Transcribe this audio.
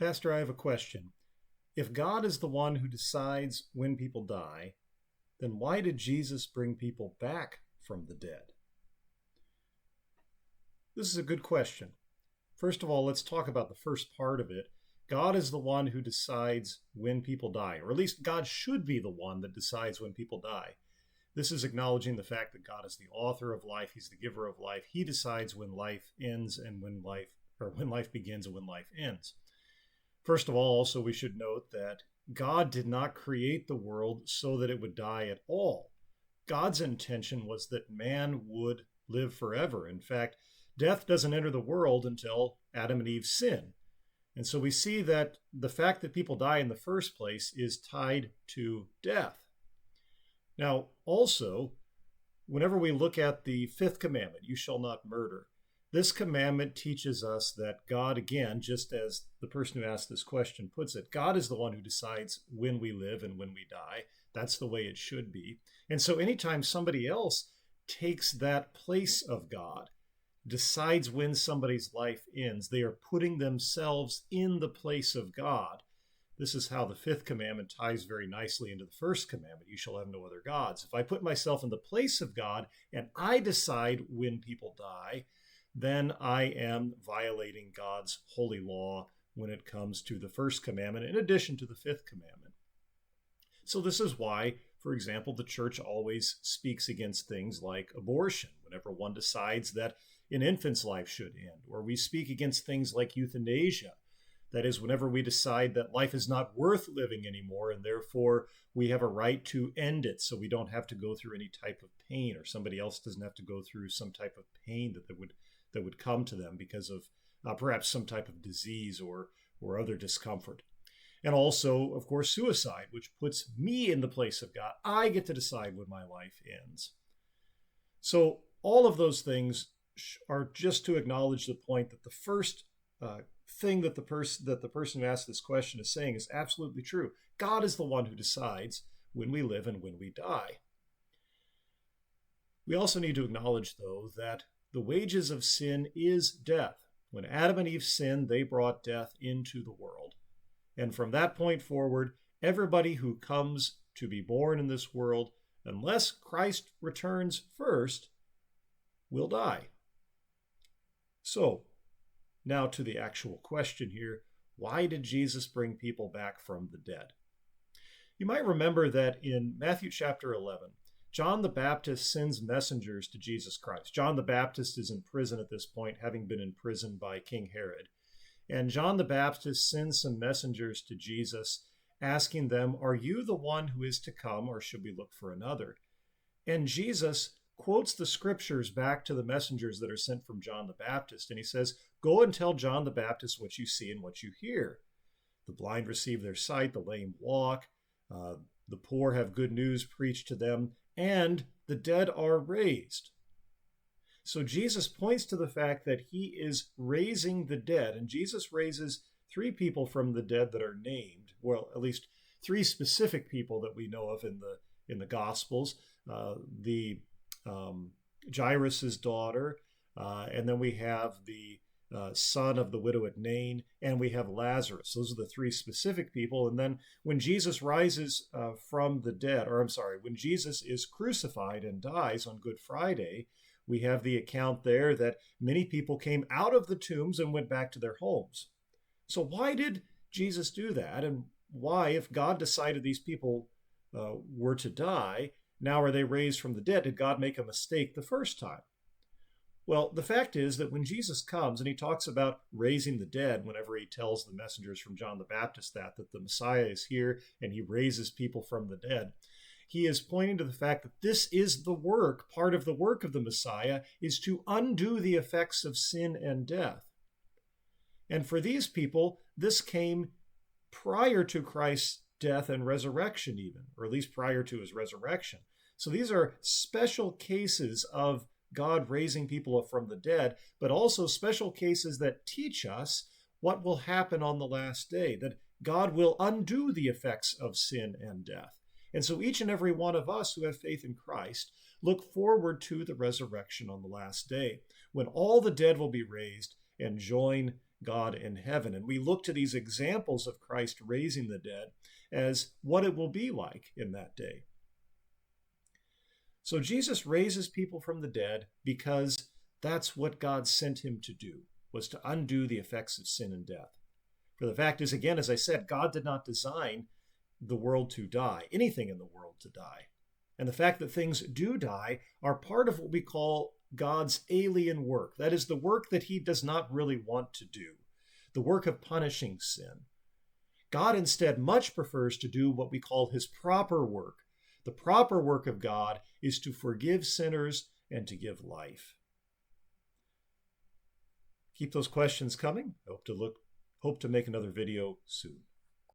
Pastor, I have a question. If God is the one who decides when people die, then why did Jesus bring people back from the dead? This is a good question. First of all, let's talk about the first part of it. God is the one who decides when people die, or at least God should be the one that decides when people die. This is acknowledging the fact that God is the author of life, he's the giver of life. He decides when life ends and when life begins and when life ends. First of all, also we should note that God did not create the world so that it would die at all. God's intention was that man would live forever. In fact, death doesn't enter the world until Adam and Eve sin. And so we see that the fact that people die in the first place is tied to death. Now, also, whenever we look at the fifth commandment, you shall not murder, this commandment teaches us that God, again, just as the person who asked this question puts it, God is the one who decides when we live and when we die. That's the way it should be. And so anytime somebody else takes that place of God, decides when somebody's life ends, they are putting themselves in the place of God. This is how the fifth commandment ties very nicely into the first commandment. You shall have no other gods. If I put myself in the place of God and I decide when people die, then I am violating God's holy law when it comes to the first commandment, in addition to the fifth commandment. So this is why, for example, the church always speaks against things like abortion, whenever one decides that an infant's life should end, or we speak against things like euthanasia. That is, whenever we decide that life is not worth living anymore, and therefore we have a right to end it so we don't have to go through any type of pain, or somebody else doesn't have to go through some type of pain that would come to them because of perhaps some type of disease or other discomfort. And also, of course, suicide, which puts me in the place of God. I get to decide when my life ends. So all of those things are just to acknowledge the point that the first thing that the person who asked this question is saying is absolutely true. God is the one who decides when we live and when we die. We also need to acknowledge, though, that the wages of sin is death. When Adam and Eve sinned, they brought death into the world. And from that point forward, everybody who comes to be born in this world, unless Christ returns first, will die. So, now to the actual question here. Why did Jesus bring people back from the dead? You might remember that in Matthew chapter 11, John the Baptist sends messengers to Jesus Christ. John the Baptist is in prison at this point, having been imprisoned by King Herod. And John the Baptist sends some messengers to Jesus, asking them, "Are you the one who is to come, or should we look for another?" And Jesus quotes the scriptures back to the messengers that are sent from John the Baptist. And he says, "Go and tell John the Baptist what you see and what you hear. The blind receive their sight, the lame walk, the poor have good news preached to them, and the dead are raised." So Jesus points to the fact that he is raising the dead, and Jesus raises three people from the dead that are named, well, at least three specific people that we know of in the Gospels. Jairus' daughter, and then we have the son of the widow at Nain, and we have Lazarus. Those are the three specific people. And then when Jesus rises from the dead, when Jesus is crucified and dies on Good Friday, we have the account there that many people came out of the tombs and went back to their homes. So why did Jesus do that? And why, if God decided these people were to die, now are they raised from the dead? Did God make a mistake the first time? Well, the fact is that when Jesus comes and he talks about raising the dead, whenever he tells the messengers from John the Baptist that the Messiah is here and he raises people from the dead, he is pointing to the fact that this is the work, part of the work of the Messiah, is to undo the effects of sin and death. And for these people, this came prior to Christ's death and resurrection even, or at least prior to his resurrection. So these are special cases of God raising people from the dead, but also special cases that teach us what will happen on the last day, that God will undo the effects of sin and death. And so each and every one of us who have faith in Christ look forward to the resurrection on the last day, when all the dead will be raised and join God in heaven. And we look to these examples of Christ raising the dead as what it will be like in that day. So Jesus raises people from the dead because that's what God sent him to do, was to undo the effects of sin and death. For the fact is, again, as I said, God did not design the world to die, anything in the world to die. And the fact that things do die are part of what we call God's alien work. That is the work that he does not really want to do, the work of punishing sin. God instead much prefers to do what we call his proper work. The proper work of God is to forgive sinners and to give life. Keep those questions coming. I hope to make another video soon.